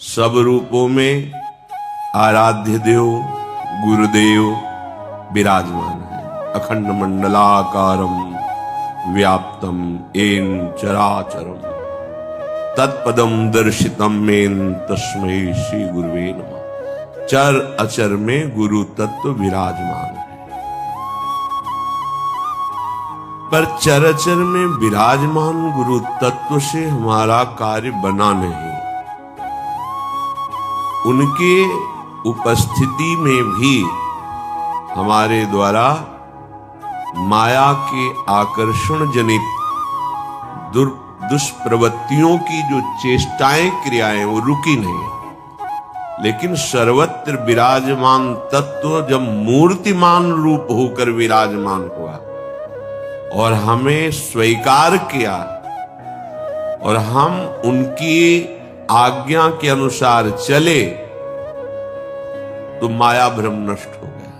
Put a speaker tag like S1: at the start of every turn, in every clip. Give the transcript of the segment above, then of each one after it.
S1: सब रूपों में आराध्य देव गुरुदेव विराजमान है। अखंड मंडलाकारम व्याप्तम येन चराचरम तत्पदम दर्शितम मेन तस्मै श्री गुरुवे नमः। चर अचर में गुरु तत्व विराजमान है, पर चर अचर में विराजमान गुरु तत्व से हमारा कार्य बना नहीं। उनके उपस्थिति में भी हमारे द्वारा माया के आकर्षण जनित दुष्प्रवृत्तियों की जो चेष्टाएं क्रियाएं वो रुकी नहीं। लेकिन सर्वत्र विराजमान तत्व जब मूर्तिमान रूप होकर विराजमान हुआ और हमें स्वीकार किया और हम उनकी आज्ञा के अनुसार चले तो माया भ्रम नष्ट हो गया।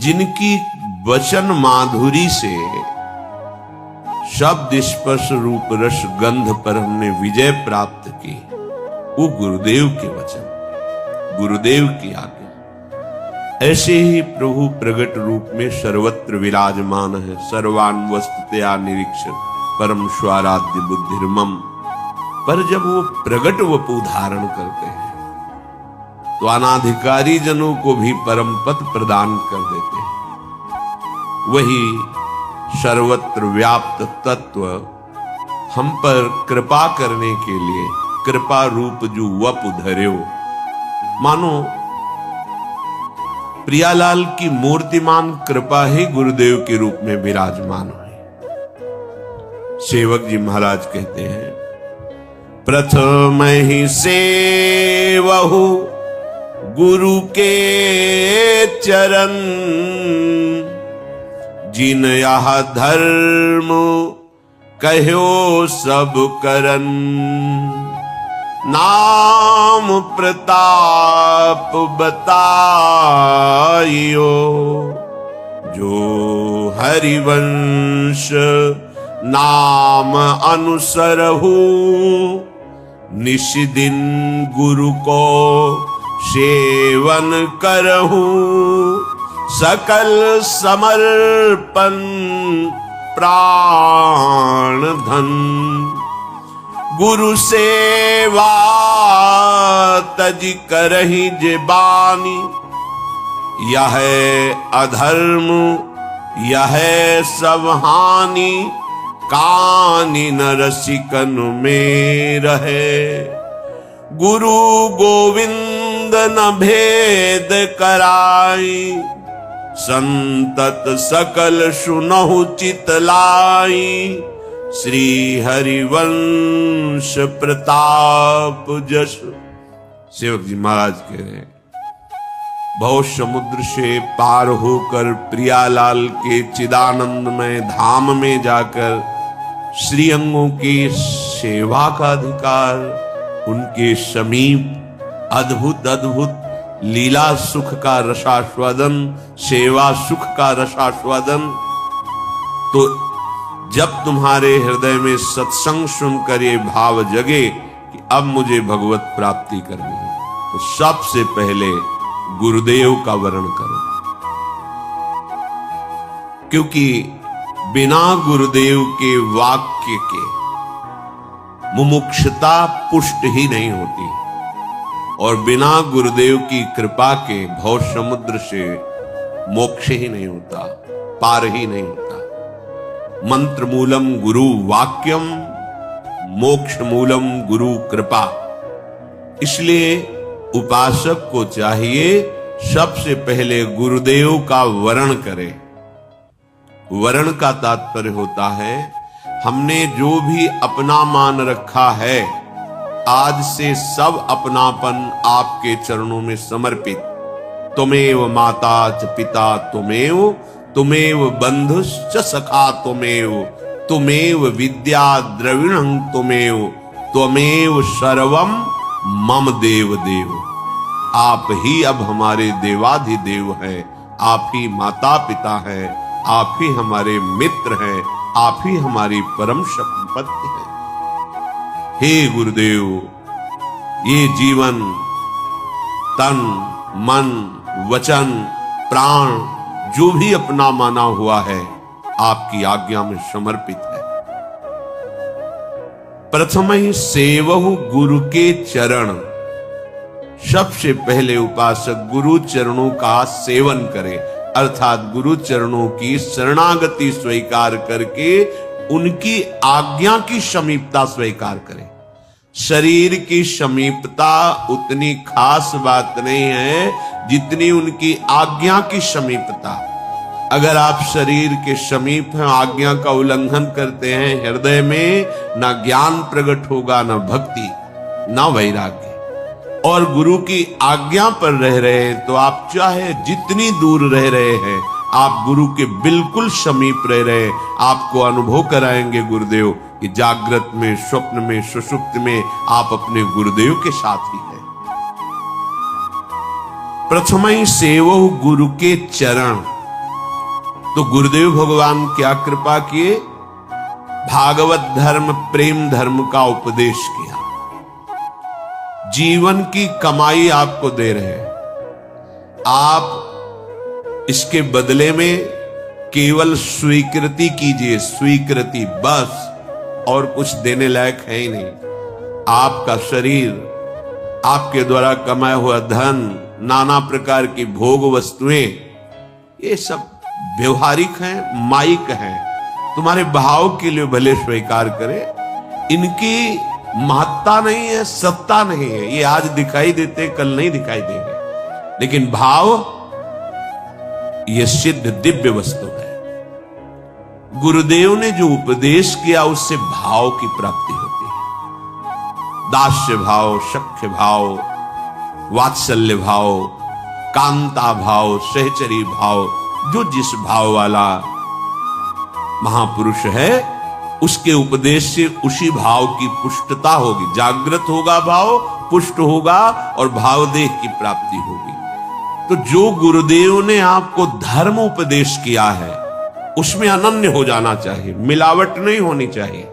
S1: जिनकी वचन माधुरी से शब्द स्पर्श रूप रस गंध पर हमने विजय प्राप्त की, वो गुरुदेव के वचन, गुरुदेव की आज्ञा। ऐसे ही प्रभु प्रगट रूप में सर्वत्र विराजमान है। सर्वान वस्तुतया निरीक्षण परम स्वाराध्य बुद्धिर्मम। पर जब वो प्रगट वपु धारण करते हैं तो अनाधिकारी जनों को भी परम पद प्रदान कर देते हैं। वही सर्वत्र व्याप्त तत्व हम पर कृपा करने के लिए कृपा रूप जो वपु धर्यो। मानो प्रियालाल की मूर्तिमान कृपा ही गुरुदेव के रूप में विराजमान हुई। सेवक जी महाराज कहते हैं, प्रथम ही सेवहु गुरु के चरण, जिन यह धर्म कहो सब करन, नाम प्रताप बताइयो, जो हरिवंश नाम अनुसरहु, निशिदिन गुरु को सेवन करहु, सकल समर्पण प्राण धन, गुरु सेवा तज करहि जे बानी, यह अधर्म यह सब हानि, कानि न रसिकन में रहे, गुरु गोविंद न भेद कराई, संतत सकल सुनहु चितलाई, श्री हरिवंश प्रताप जस। सेवक जी महाराज कह रहे हैं, भव समुद्र से पार होकर प्रियालाल के चिदानंदमय धाम में जाकर श्री अंगों की सेवा का अधिकार, उनके समीप अद्भुत अद्भुत लीला सुख का रसास्वादन, सेवा सुख का रसास्वादन। तो जब तुम्हारे हृदय में सत्संग सुनकर ये भाव जगे कि अब मुझे भगवत प्राप्ति करनी है, तो सबसे पहले गुरुदेव का वर्ण करो, क्योंकि बिना गुरुदेव के वाक्य के मुमुक्षुता पुष्ट ही नहीं होती, और बिना गुरुदेव की कृपा के भव समुद्र से मोक्ष ही नहीं होता, पार ही नहीं होता। मंत्र मूलम गुरु वाक्यम, मोक्ष मूलम गुरु कृपा। इसलिए उपासक को चाहिए सबसे पहले गुरुदेव का वर्ण करे। वर्ण का तात्पर्य होता है, हमने जो भी अपना मान रखा है, आज से सब अपनापन आपके चरणों में समर्पित। तुमेव माता च पिता तुमेव, तुमेव बंधुश्च सखा तुमेव, तुमेव विद्या द्रविणं तुमेव, त्वमेव सर्वम मम देव देव। आप ही अब हमारे देवाधिदेव हैं, आप ही माता पिता हैं, आप ही हमारे मित्र हैं, आप ही हमारी परम संपत्ति है। हे गुरुदेव, ये जीवन तन मन वचन प्राण जो भी अपना माना हुआ है आपकी आज्ञा में समर्पित है। प्रथम ही सेवहु गुरु के चरण, सबसे पहले उपासक गुरु चरणों का सेवन करे, अर्थात गुरु चरणों की शरणागति स्वीकार करके उनकी आज्ञा की समीपता स्वीकार करे। शरीर की समीपता उतनी खास बात नहीं है जितनी उनकी आज्ञा की समीपता। अगर आप शरीर के समीप हैं, आज्ञा का उल्लंघन करते हैं, हृदय में ना ज्ञान प्रकट होगा, ना भक्ति, ना वैराग्य। और गुरु की आज्ञा पर रह रहे हैं तो आप चाहे जितनी दूर रह रहे हैं, आप गुरु के बिल्कुल समीप रह रहे। आपको अनुभव कराएंगे गुरुदेव कि जागृत में, स्वप्न में, सुषुप्त में आप अपने गुरुदेव के साथ ही हैं। प्रथम ही सेवो गुरु के चरण, तो गुरुदेव भगवान क्या कृपा किए, भागवत धर्म प्रेम धर्म का उपदेश किया। जीवन की कमाई आपको दे रहे हैं, आप इसके बदले में केवल स्वीकृति कीजिए, स्वीकृति बस, और कुछ देने लायक है ही नहीं। आपका शरीर, आपके द्वारा कमाया हुआ धन, नाना प्रकार की भोग वस्तुएं, ये सब व्यवहारिक हैं, माइक हैं, तुम्हारे भाव के लिए भले स्वीकार करें, इनकी महत्ता नहीं है, सत्ता नहीं है। ये आज दिखाई देते, कल नहीं दिखाई देंगे, लेकिन भाव ये सिद्ध दिव्य वस्तु है। गुरुदेव ने जो उपदेश किया उससे भाव की प्राप्ति होती है। दास्य भाव, सख्य भाव, वात्सल्य भाव, कांता भाव, सहचरी भाव, जो जिस भाव वाला महापुरुष है उसके उपदेश से उसी भाव की पुष्टता होगी। जागृत होगा भाव, पुष्ट होगा और भावदेह की प्राप्ति होगी। तो जो गुरुदेव ने आपको धर्म उपदेश किया है उसमें अनन्य हो जाना चाहिए, मिलावट नहीं होनी चाहिए।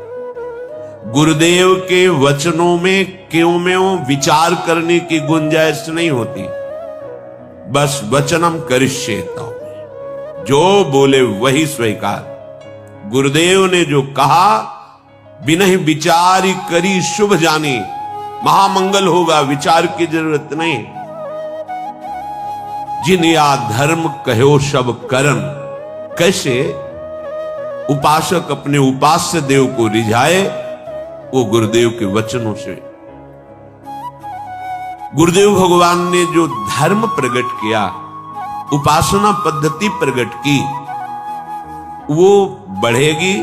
S1: गुरुदेव के वचनों में क्यों में विचार करने की गुंजाइश नहीं होती। बस वचनम करिष्येत, जो बोले वही स्वीकार। गुरुदेव ने जो कहा बिना ही विचार करी शुभ जानी, महामंगल होगा, विचार की जरूरत नहीं। जिन या धर्म कहो सब करन, कैसे उपासक अपने उपास्य देव को रिझाए, वो गुरुदेव के वचनों से। गुरुदेव भगवान ने जो धर्म प्रकट किया, उपासना पद्धति प्रकट की, वो बढ़ेगी,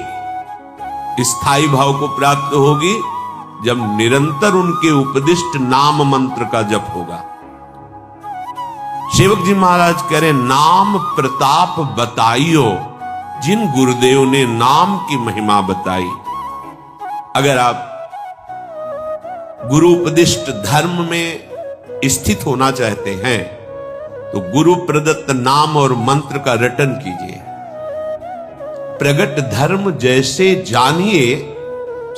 S1: स्थायी भाव को प्राप्त होगी जब निरंतर उनके उपदिष्ट नाम मंत्र का जप होगा। सेवक जी महाराज कह रहे, नाम प्रताप बताइयो, जिन गुरुदेव ने नाम की महिमा बताई। अगर आप गुरु उपदिष्ट धर्म में स्थित होना चाहते हैं तो गुरु प्रदत्त नाम और मंत्र का रटन कीजिए। प्रगट धर्म जैसे जानिए,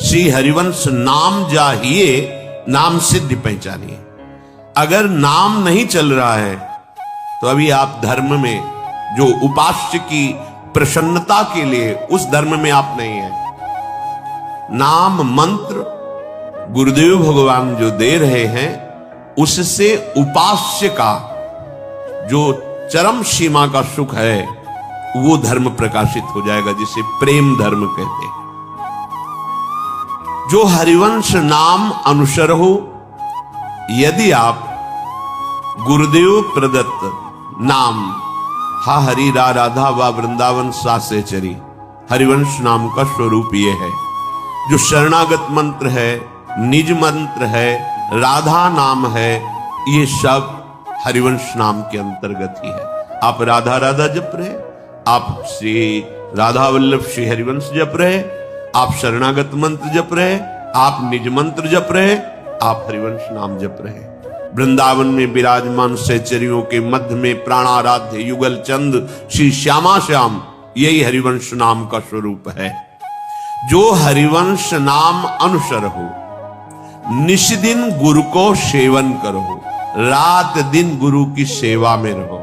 S1: श्री हरिवंश नाम जाहिए, नाम सिद्धि पहचानिए। अगर नाम नहीं चल रहा है तो अभी आप धर्म में, जो उपास्य की प्रसन्नता के लिए, उस धर्म में आप नहीं हैं। नाम मंत्र गुरुदेव भगवान जो दे रहे हैं, उससे उपास्य का जो चरम सीमा का सुख है वो धर्म प्रकाशित हो जाएगा, जिसे प्रेम धर्म कहते हैं। जो हरिवंश नाम अनुसर हो, यदि आप गुरुदेव प्रदत्त नाम, हा हरि रा राधा वा वृंदावन सा सहचरी, हरिवंश नाम का स्वरूप ये है। जो शरणागत मंत्र है, निज मंत्र है, राधा नाम है, ये सब हरिवंश नाम के अंतर्गत ही है। आप राधा राधा जप रहे, आप श्री राधा वल्लभ श्री हरिवंश जप रहे, आप शरणागत मंत्र जप रहे, आप निज मंत्र जप रहे, आप हरिवंश नाम जप रहे। वृंदावन में विराजमान सहचरियों के मध्य में प्राणाराध्य युगल चंद श्री श्यामा श्याम, यही हरिवंश नाम का स्वरूप है। जो हरिवंश नाम अनुसर हो, निश दिन गुरु को सेवन करो, रात दिन गुरु की सेवा में रहो।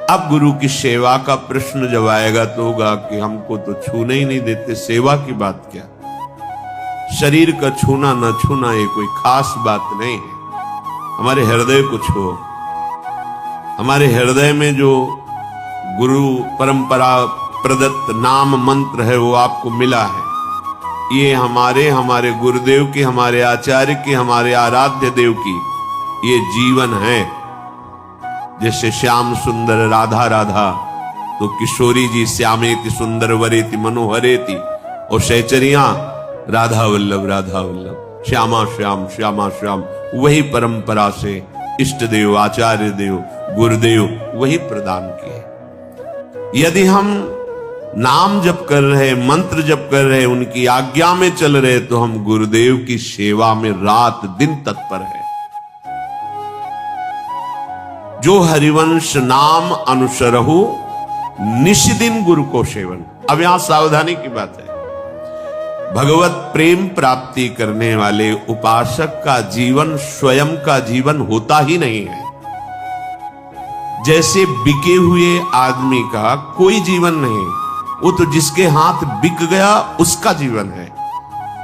S1: अब गुरु की सेवा का प्रश्न जब आएगा तो होगा कि हमको तो छूने ही नहीं देते, सेवा की बात क्या। शरीर का छूना न छूना ये कोई खास बात नहीं है। हमारे हृदय को छो, हमारे हृदय में जो गुरु परंपरा प्रदत्त नाम मंत्र है वो आपको मिला है। ये हमारे गुरुदेव की, हमारे आचार्य की, हमारे आराध्य देव की ये जीवन है। जैसे श्याम सुंदर राधा राधा, तो किशोरी जी श्यामेति सुंदर वरेति मनोहरेति, और सहचरियां राधा वल्लभ राधा वल्लभ, श्यामा श्याम श्यामा श्याम। वही परंपरा से इष्ट देव, आचार्य देव, गुरुदेव वही प्रदान किए। यदि हम नाम जप कर रहे, मंत्र जप कर रहे, उनकी आज्ञा में चल रहे, तो हम गुरुदेव की सेवा में रात दिन तत्पर है। जो हरिवंश नाम अनुसरहु, निश दिन गुरु को सेवन। अब यहां सावधानी की बात है। भगवत प्रेम प्राप्ति करने वाले उपासक का जीवन स्वयं का जीवन होता ही नहीं है। जैसे बिके हुए आदमी का कोई जीवन नहीं, वो तो जिसके हाथ बिक गया उसका जीवन है।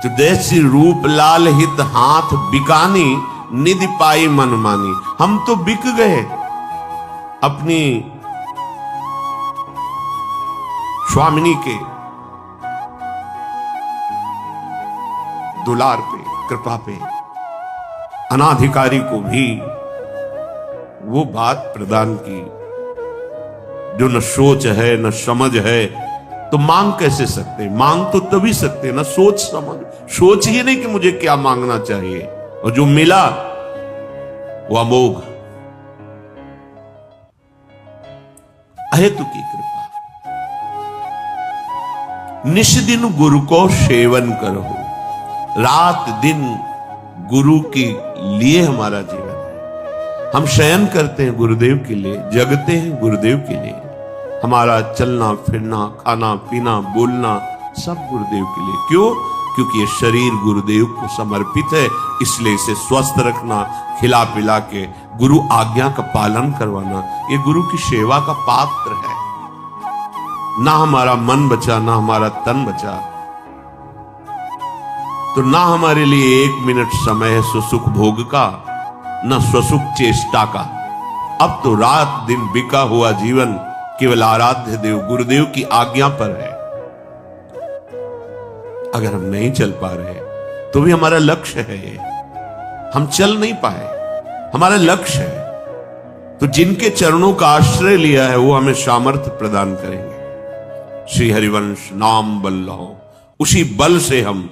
S1: तो जैसी रूप लाल हित हाथ बिकानी, निधि पाई मन मानी। हम तो बिक गए अपनी स्वामिनी के दुलार पे, कृपा पे। अनाधिकारी को भी वो बात प्रदान की जो न सोच है न समझ है, तो मांग कैसे सकते? मांग तो तभी सकते ना सोच समझ। सोच ही नहीं कि मुझे क्या मांगना चाहिए, और जो मिला वो अमोघ अहेतु की कृपा। निश दिन गुरु को सेवन करो, रात दिन गुरु के लिए हमारा जीवन है। हम शयन करते हैं गुरुदेव के लिए, जगते हैं गुरुदेव के लिए। हमारा चलना फिरना, खाना पीना, बोलना सब गुरुदेव के लिए। क्यों? क्योंकि ये शरीर गुरुदेव को समर्पित है, इसलिए इसे स्वस्थ रखना, खिला पिला के गुरु आज्ञा का पालन करवाना, ये गुरु की सेवा का पात्र है। ना हमारा मन बचा, ना हमारा तन बचा, तो ना हमारे लिए 1 मिनट समय है सुसुख भोग का, न स्वसुख चेष्टा का। अब तो रात दिन बिका हुआ जीवन केवल आराध्य देव गुरुदेव की आज्ञा पर है। अगर हम नहीं चल पा रहे तो भी हमारा लक्ष्य है ये। हम चल नहीं पाए, हमारा लक्ष्य है, तो जिनके चरणों का आश्रय लिया है वो हमें सामर्थ्य प्रदान करेंगे। श्री हरिवंश नाम बल लो, उसी बल से हम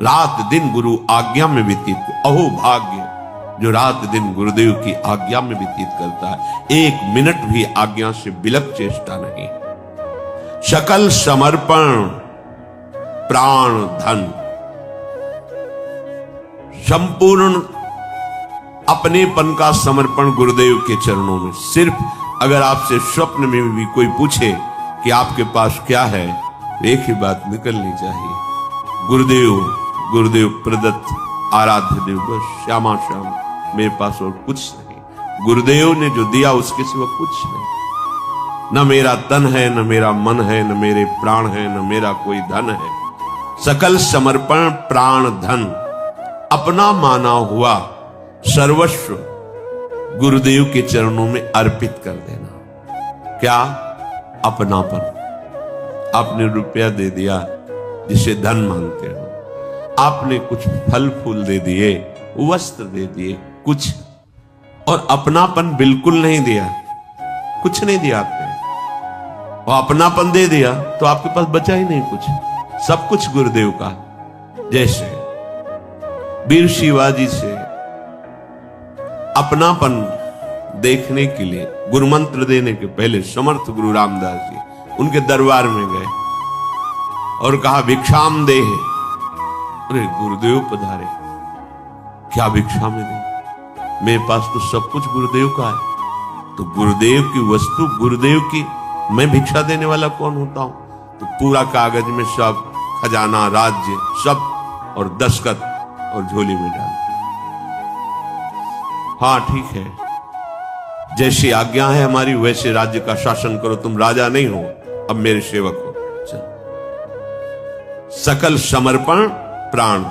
S1: रात दिन गुरु आज्ञा में व्यतीत। अहो भाग्य जो रात दिन गुरुदेव की आज्ञा में व्यतीत करता है, 1 मिनट भी आज्ञा से बिलक चेष्टा नहीं। सकल समर्पण प्राण धन, संपूर्ण अपनेपन का समर्पण गुरुदेव के चरणों में। सिर्फ अगर आपसे स्वप्न में भी कोई पूछे कि आपके पास क्या है, एक ही बात निकलनी चाहिए, गुरुदेव, गुरुदेव प्रदत्त आराध्य देव, बस श्यामा श्याम, मेरे पास और कुछ नहीं। गुरुदेव ने जो दिया उसके सिवा कुछ नहीं। न मेरा तन है, न मेरा मन है, न मेरे प्राण है, न मेरा कोई धन है। सकल समर्पण प्राण धन, अपना माना हुआ सर्वस्व गुरुदेव के चरणों में अर्पित कर देना। क्या? अपनापन। आपने रुपया दे दिया जिसे धन मानते हो, आपने कुछ फल फूल दे दिए, वस्त्र दे दिए, कुछ, और अपनापन बिल्कुल नहीं दिया, कुछ नहीं दिया आपने। और अपनापन दे दिया तो आपके पास बचा ही नहीं कुछ, सब कुछ गुरुदेव का। जैसे वीर शिवाजी से अपनापन देखने के लिए गुरुमंत्र देने के पहले समर्थ गुरु रामदास जी उनके दरबार में गए और कहा भिक्षाम दे। अरे गुरुदेव पधारे, क्या भिक्षा में दे? मेरे पास तो सब कुछ गुरुदेव का है। तो गुरुदेव की वस्तु गुरुदेव की, मैं भिक्षा देने वाला कौन होता हूं? तो पूरा कागज में सब खजाना, राज्य सब और दस्तखत और झोली में डाल। हाँ ठीक है, जैसी आज्ञा है हमारी वैसे राज्य का शासन करो, तुम राजा नहीं हो, अब मेरे सेवक हो। चल, सकल समर्पण प्राण।